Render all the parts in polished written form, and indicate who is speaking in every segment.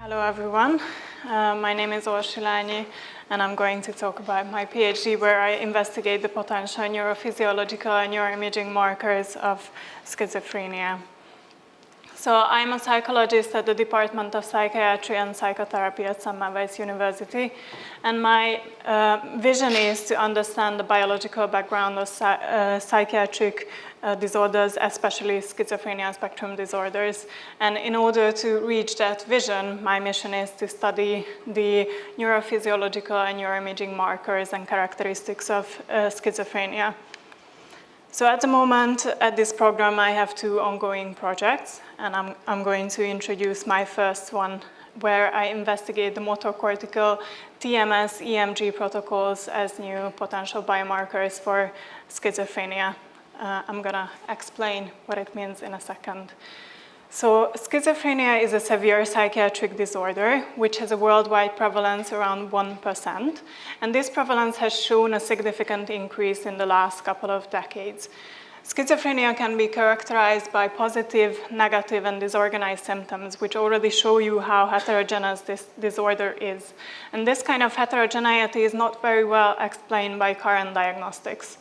Speaker 1: Hello everyone, my name is Orsolya and I'm going to talk about my PhD where I investigate the potential neurophysiological and neuroimaging markers of schizophrenia. So I'm a psychologist at the Department of Psychiatry and Psychotherapy at Semmelweis University, and my vision is to understand the biological background of psychiatric disorders, especially schizophrenia spectrum disorders. And in order to reach that vision, my mission is to study the neurophysiological and neuroimaging markers and characteristics of schizophrenia. So at the moment, at this program, I have two ongoing projects, and I'm going to introduce my first one, where I investigate the motor cortical TMS-EMG protocols as new potential biomarkers for schizophrenia. I'm gonna explain what it means in a second. So schizophrenia is a severe psychiatric disorder which has a worldwide prevalence around 1%, and this prevalence has shown a significant increase in the last couple of decades. Schizophrenia can be characterized by positive, negative, and disorganized symptoms, which already show you how heterogeneous this disorder is. And this kind of heterogeneity is not very well explained by current diagnostics.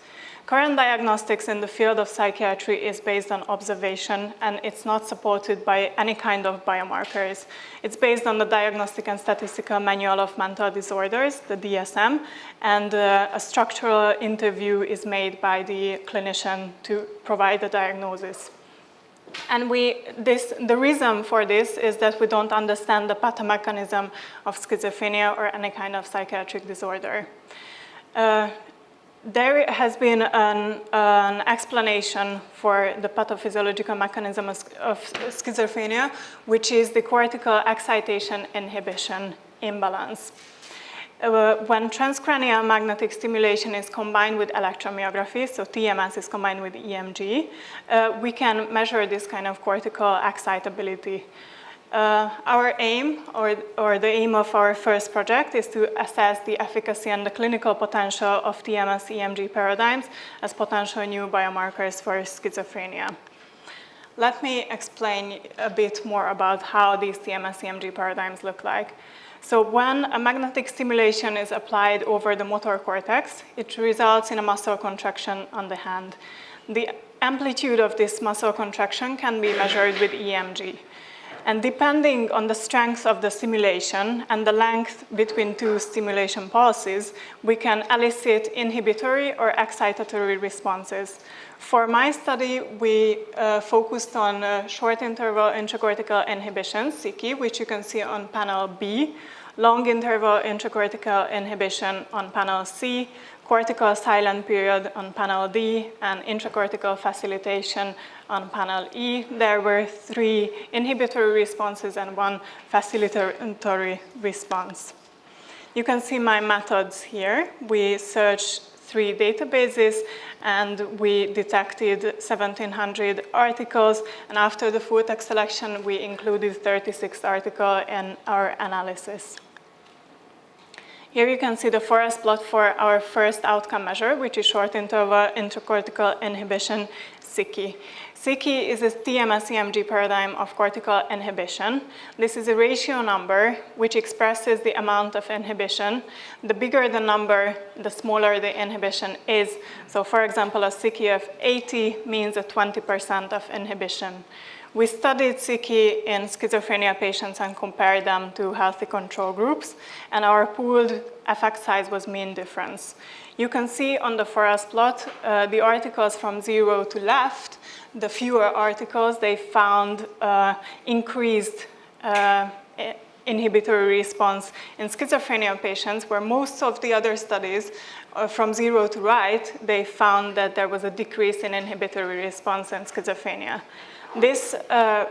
Speaker 1: Current diagnostics in the field of psychiatry is based on observation, and it's not supported by any kind of biomarkers. It's based on the Diagnostic and Statistical Manual of Mental Disorders, the DSM, and a structural interview is made by the clinician to provide the diagnosis. And the reason for this is that we don't understand the pathomechanism of schizophrenia or any kind of psychiatric disorder. There has been an explanation for the pathophysiological mechanism of schizophrenia, which is the cortical excitation inhibition imbalance. When transcranial magnetic stimulation is combined with electromyography, so TMS is combined with EMG, we can measure this kind of cortical excitability. Our aim, or the aim of our first project, is to assess the efficacy and the clinical potential of TMS-EMG paradigms as potential new biomarkers for schizophrenia. Let me explain a bit more about how these TMS-EMG paradigms look like. So when a magnetic stimulation is applied over the motor cortex, it results in a muscle contraction on the hand. The amplitude of this muscle contraction can be measured with EMG. And depending on the strength of the stimulation and the length between two stimulation pulses, we can elicit inhibitory or excitatory responses. For my study, we focused on short interval intracortical inhibition, SICI, which you can see on panel B, long interval intracortical inhibition on panel C, cortical silent period on panel D, and intracortical facilitation on panel E. There were 3 inhibitory responses and 1 facilitatory response. You can see my methods here. We searched 3 databases and we detected 1,700 articles, and after the full text selection, we included 36 articles in our analysis. Here you can see the forest plot for our first outcome measure, which is short interval intracortical inhibition, SICI. SICI is a TMS-EMG paradigm of cortical inhibition. This is a ratio number which expresses the amount of inhibition. The bigger the number, the smaller the inhibition is. So for example, a SICI of 80 means a 20% of inhibition. We studied SICI in schizophrenia patients and compared them to healthy control groups, and our pooled effect size was mean difference. You can see on the forest plot the articles from 0 to left. The fewer articles, they found increased inhibitory response in schizophrenia patients, where most of the other studies from 0 to right, they found that there was a decrease in inhibitory response in schizophrenia. This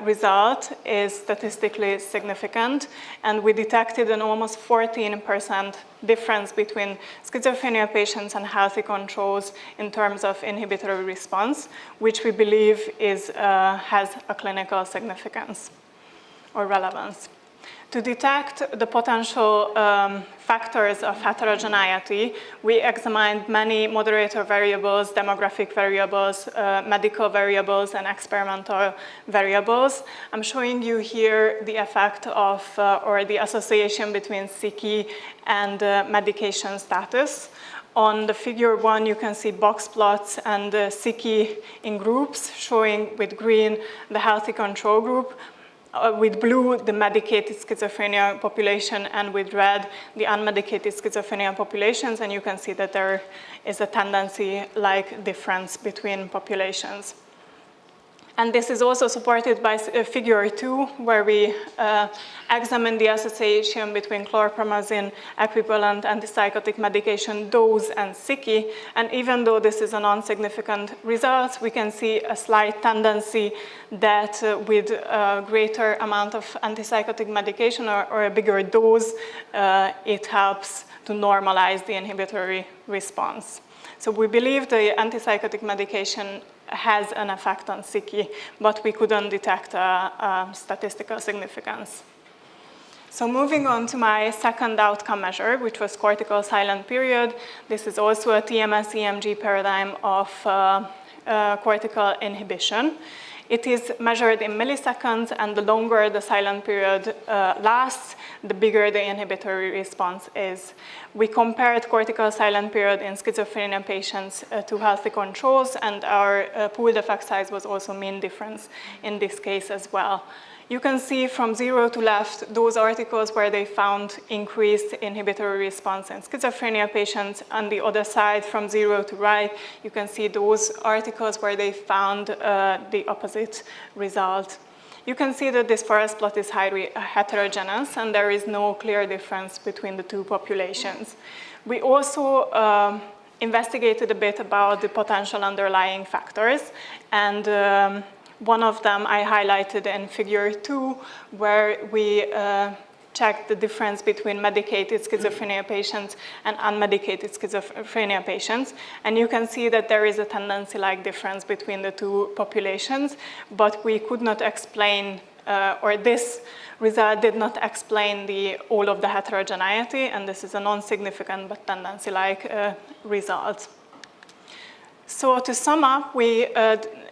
Speaker 1: result is statistically significant, and we detected an almost 14% difference between schizophrenia patients and healthy controls in terms of inhibitory response, which we believe has a clinical significance or relevance. To detect the potential factors of heterogeneity, we examined many moderator variables, demographic variables, medical variables, and experimental variables. I'm showing you here the effect of, or the association between psyche and medication status. On the figure 1, you can see box plots and psyche in groups, showing with green the healthy control group, with blue the medicated schizophrenia population, and with red the unmedicated schizophrenia populations, and you can see that there is a tendency-like difference between populations. And this is also supported by figure 2, where we examine the association between chlorpromazine equivalent antipsychotic medication dose and psyche. And even though this is a non-significant result, we can see a slight tendency that with a greater amount of antipsychotic medication or a bigger dose, it helps to normalize the inhibitory response. So we believe the antipsychotic medication has an effect on psyche, but we couldn't detect a statistical significance. So moving on to my second outcome measure, which was cortical silent period. This is also a TMS-EMG paradigm of cortical inhibition. It is measured in milliseconds, and the longer the silent period lasts, the bigger the inhibitory response is. We compared cortical silent period in schizophrenia patients to healthy controls, and our pooled effect size was also mean difference in this case as well. You can see from 0 to left those articles where they found increased inhibitory response in schizophrenia patients. On the other side, from 0 to right, you can see those articles where they found the opposite result. You can see that this forest plot is highly heterogeneous, and there is no clear difference between the two populations. We also investigated a bit about the potential underlying factors, and one of them I highlighted in figure 2, where we checked the difference between medicated schizophrenia patients and unmedicated schizophrenia patients. And you can see that there is a tendency-like difference between the two populations, but we could not explain, or this result did not explain all of the heterogeneity, and this is a non-significant but tendency-like result. So to sum up,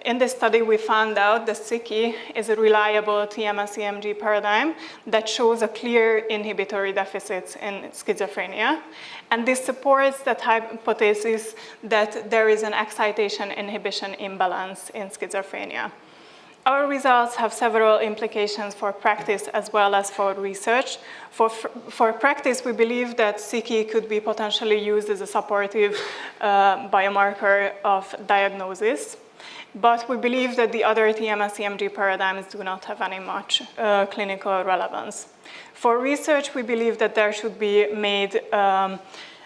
Speaker 1: in this study, we found out that psyche is a reliable TMS-EMG paradigm that shows a clear inhibitory deficit in schizophrenia. And this supports that hypothesis that there is an excitation-inhibition imbalance in schizophrenia. Our results have several implications for practice as well as for research. For practice, we believe that psyche could be potentially used as a supportive biomarker of diagnosis. But we believe that the other TMS-EMG paradigms do not have any much clinical relevance. For research, we believe that there should be made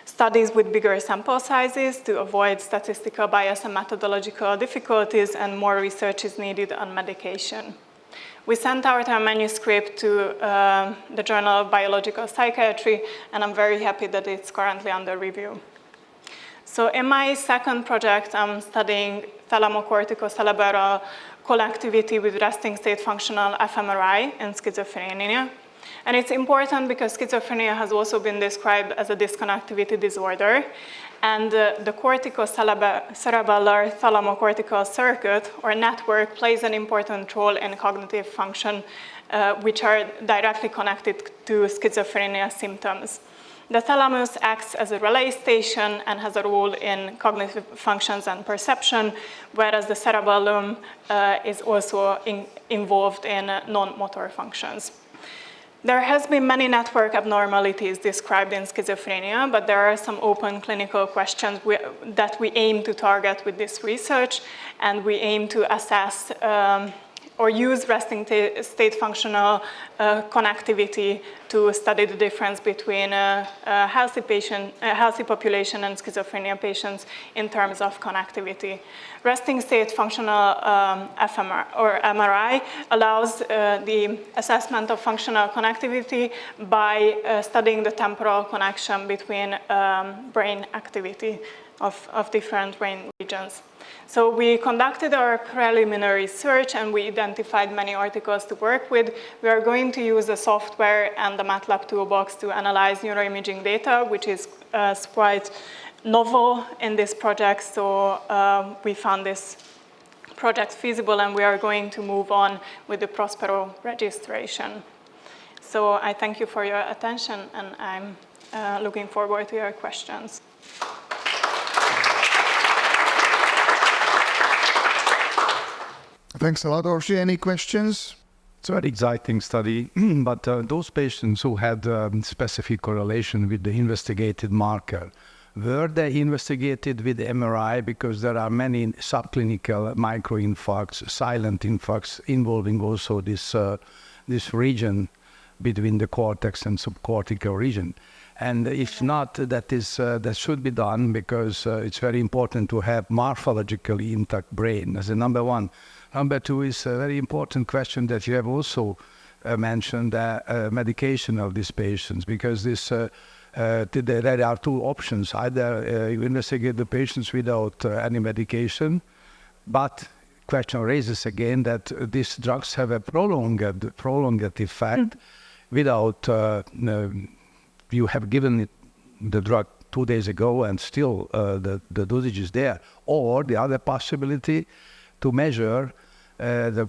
Speaker 1: studies with bigger sample sizes to avoid statistical bias and methodological difficulties, and more research is needed on medication. We sent out our manuscript to the Journal of Biological Psychiatry, and I'm very happy that it's currently under review. So in my second project, I'm studying thalamocorticocerebral connectivity with resting state functional fMRI in schizophrenia. And it's important because schizophrenia has also been described as a disconnectivity disorder. And the corticocerebellar thalamocortical circuit or network plays an important role in cognitive function, which are directly connected to schizophrenia symptoms. The thalamus acts as a relay station and has a role in cognitive functions and perception, whereas the cerebellum is also involved in non-motor functions. There has been many network abnormalities described in schizophrenia, but there are some open clinical questions that we aim to target with this research, and we aim to assess or use resting state functional connectivity to study the difference between a healthy population and schizophrenia patients in terms of connectivity. Resting state functional fMRI or MRI allows the assessment of functional connectivity by studying the temporal connection between brain activity of different brain regions. So we conducted our preliminary search and we identified many articles to work with. We are going to use the software and the MATLAB toolbox to analyze neuroimaging data, which is quite novel in this project. So we found this project feasible and we are going to move on with the Prospero registration. So I thank you for your attention and I'm looking forward to your questions.
Speaker 2: Thanks a lot, Orsolya. Any questions?
Speaker 3: It's a very exciting study, but those patients who had specific correlation with the investigated marker, were they investigated with MRI? Because there are many subclinical microinfarcts, silent infarcts involving also this region between the cortex and subcortical region. And if not, that should be done because it's very important to have morphologically intact brain as a number one. Number two is a very important question that you have also mentioned, medication of these patients, because there are two options. Either you investigate the patients without any medication, but question raises again that these drugs have a prolonged effect without you have given it the drug 2 days ago and still the dosage is there. Or the other possibility to measure the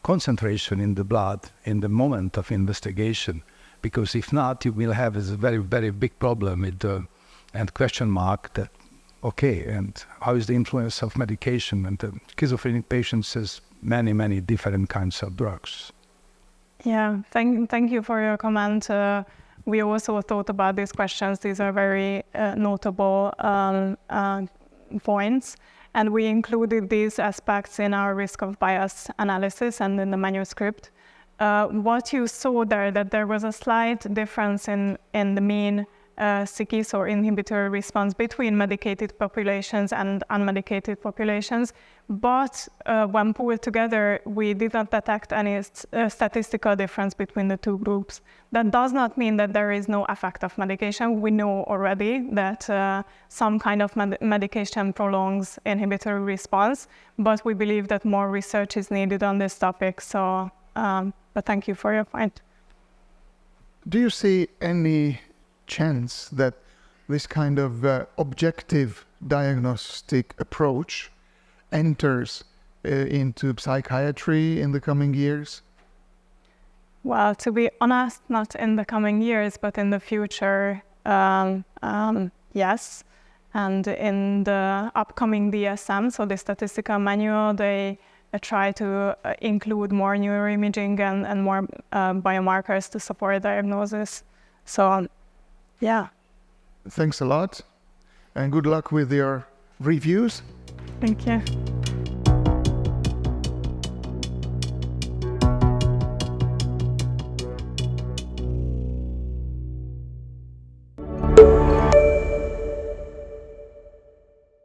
Speaker 3: concentration in the blood in the moment of investigation. Because if not, you will have a very, very big problem with and question mark that, okay, and how is the influence of medication? And schizophrenic patients has many, many different kinds of drugs.
Speaker 1: Yeah, thank you for your comment. We also thought about these questions. These are very notable points. And we included these aspects in our risk of bias analysis and in the manuscript. What you saw there, that there was a slight difference in the mean psychosis or inhibitory response between medicated populations and unmedicated populations. But when pulled together, we did not detect any statistical difference between the two groups. That does not mean that there is no effect of medication. We know already that some kind of medication prolongs inhibitory response, but we believe that more research is needed on this topic. So, but thank you for your point.
Speaker 2: Do you see any chance that this kind of objective diagnostic approach enters into psychiatry in the coming years?
Speaker 1: Well, to be honest, not in the coming years, but in the future, yes. And in the upcoming DSM, so the statistical manual, they try to include more neuroimaging and more biomarkers to support diagnosis. So, yeah.
Speaker 2: Thanks a lot, and good luck with your reviews.
Speaker 1: Thank you.